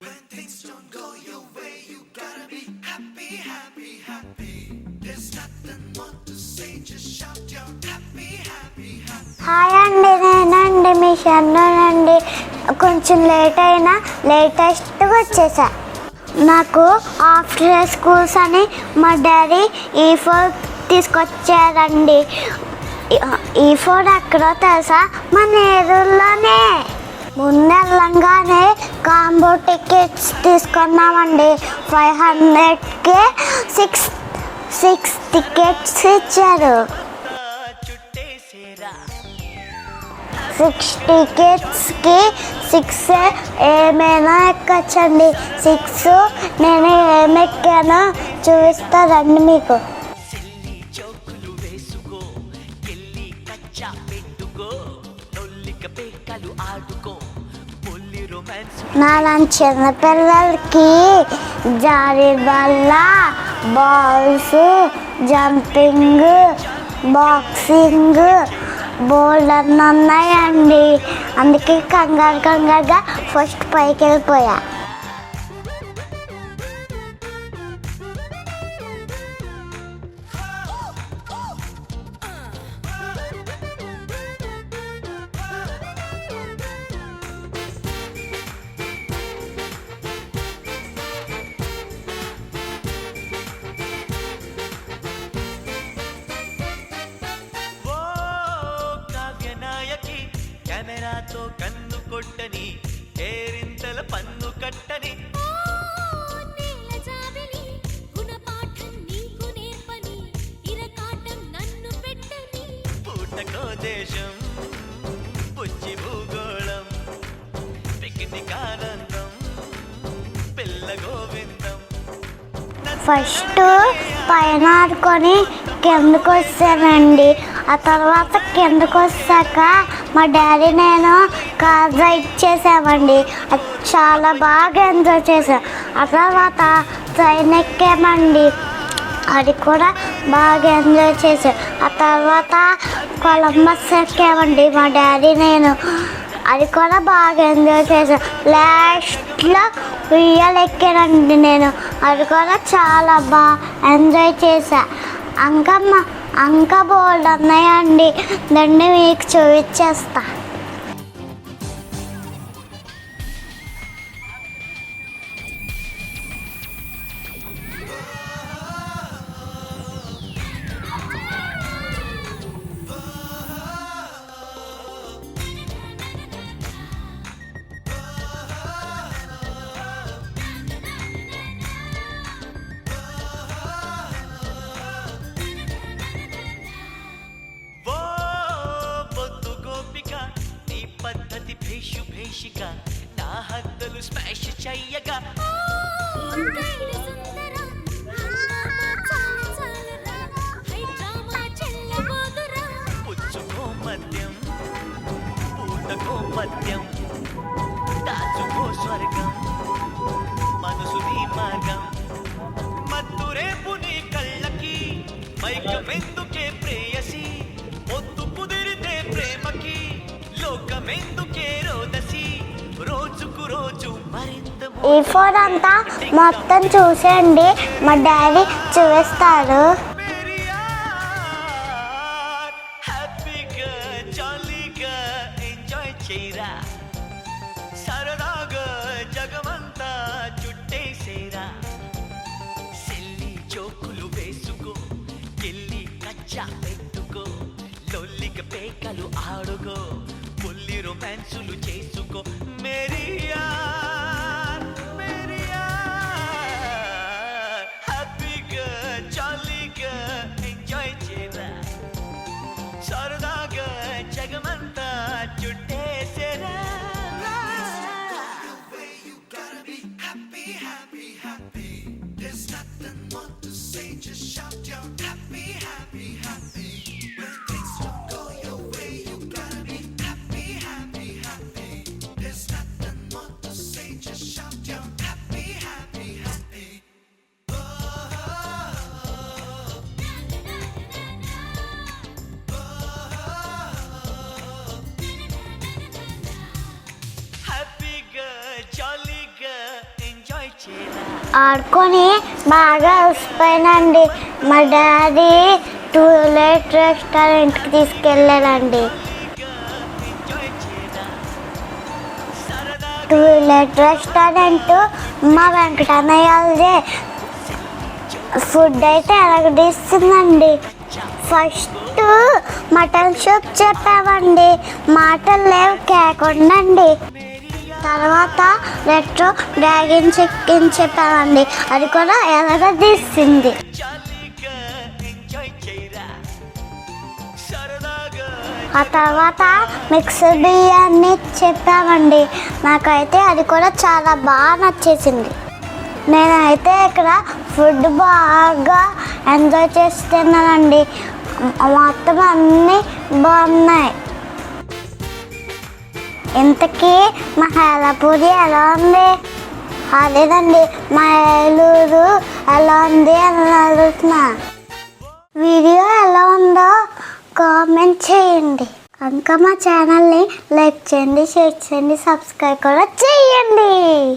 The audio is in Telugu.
When things don't go your way, you gotta be happy, happy, happy. There's nothing more to say, just shout your happy, happy, happy. Hi అండి, నేనండి మీ షన్నునండి. కొంచెం లేట్ అయినా లేటెస్ట్గా వచ్చేసా. నాకు ఆఫ్టర్ స్కూల్స్ అని మా డాడీ E4 తీసుకొచ్చారండి. E4 ఎక్కడో తెలుసా? మన ఏరుల్లోనే. ముందెళ్ళంగానే కాంబో టికెట్స్ తీసుకున్నామండి. 500కి సిక్స్ టికెట్స్ ఇచ్చారు. 6 టికెట్స్కి 6 ఏమైనా ఎక్కచ్చండి. 6 నేను ఏమెక్కానో చూపిస్తారండి మీకు. నాలాంటి చిన్నపిల్లలకి జారీ బల్ల, బాల్స్, జంపింగ్, బాక్సింగ్ బోల్డ్ అన్నీ ఉన్నాయండి. అందుకే కంగారుగా ఫస్ట్ పైకి వెళ్ళిపోయా. కెమెరాతో కన్ను కొట్టని, కేరింతల పన్ను కట్టని, పూటకో దేశం, పుచ్చి భూగోళం, పిక్నిక్ ఆనందం, పిల్ల గోవిందం. ఫస్ట్ పైన ఆడుకొని కిందకు వచ్చానండి. ఆ తర్వాత కిందకు వచ్చాక మా డాడీ నేను కార్ రైడ్ చేసామండి. అది చాలా బాగా ఎంజాయ్ చేసాం. ఆ తర్వాత ట్రైన్ ఎక్కామండి. అది కూడా బాగా ఎంజాయ్ చేసాం. ఆ తర్వాత కొలంబస్ ఎక్కామండి మా డాడీ నేను. అది కూడా బాగా ఎంజాయ్ చేసాం. లాస్ట్లో ఉయ్యాలు ఎక్కానండి నేను. అది కూడా చాలా బాగా ఎంజాయ్ చేసా. ఇంకా బోల్డ్ ఉన్నాయండి. దాన్ని మీకు చూపించేస్తా. భేషిక నా హద్దులు స్మాష్ చెయ్యగా, పుచ్చుకో మద్యం, పూటకో మద్యం, దాచుకో స్వర్గం, మనసు నీ మార్గం. మత్తు రేపు నీ కళ్ళకి, మైకమెందుకే ప్రేయసి, పొద్దు కుదిరితే ప్రేమకి, లోకమెందుకే రోదసి, రోజుకు రోజు మరింత. E4 అంతా మొత్తం చూసేయండి, మా డాడీ చూపిస్తారు. హ్యాపీగా జాలీగా ఎంజాయ్ చేయరా, సరదాగా జగమంతా చుట్టేసేరా. సెల్లి చోకులు వేసుకో, గిల్లి కచ్చా పెట్టుకో, లొల్లిక పేకలు ఆడుకో, పుల్లి రొమాన్సులు చేసుకో. మేరియా హ్యాపీగా జాలీగా ఎంజాయ్ చేయరా, సరదాగా జగమంతా చుట్టేసేరా. There's nothing more to say, just shout your happy, happy, happy. When things don't go your way, you gotta be happy, happy, happy. ఆడుకొని బాగా అలసిపోయానండి. మా డాడీ టూలెట్ రెస్టారెంట్కి తీసుకెళ్ళాడండి. టూలెట్ రెస్టారెంట్ మా వెంకటన్నయ్యదే. ఫుడ్ అయితే ఎలాగడిస్తుందండి. ఫస్ట్ మటన్ సూప్ చెప్పామండి, మాటలు లేవు కేకుండండి. తర్వాత రెట్రో డ్రాగన్ చికెన్ చెప్పామండి, అది కూడా ఎలాగడిస్తుంది. ఆ తర్వాత మిక్స్డ్ బిర్యానీ చెప్పామండి, నాకైతే అది కూడా చాలా బాగా నచ్చేసింది. నేనైతే ఇక్కడ ఫుడ్ బాగా ఎంజాయ్ చేస్తున్నానండి. మొత్తం అన్నీ బాగున్నాయి. ఇంతకీ మా హేళపూరి ఎలా ఉంది? అదేనండి, మా ఏలూరు ఎలా ఉంది అని అడుగుతున్నా. వీడియో ఎలా ఉందో కామెంట్ చేయండి. ఇంకా మా ఛానల్ని లైక్ చేయండి, షేర్ చేయండి, సబ్స్క్రైబ్ కూడా చేయండి.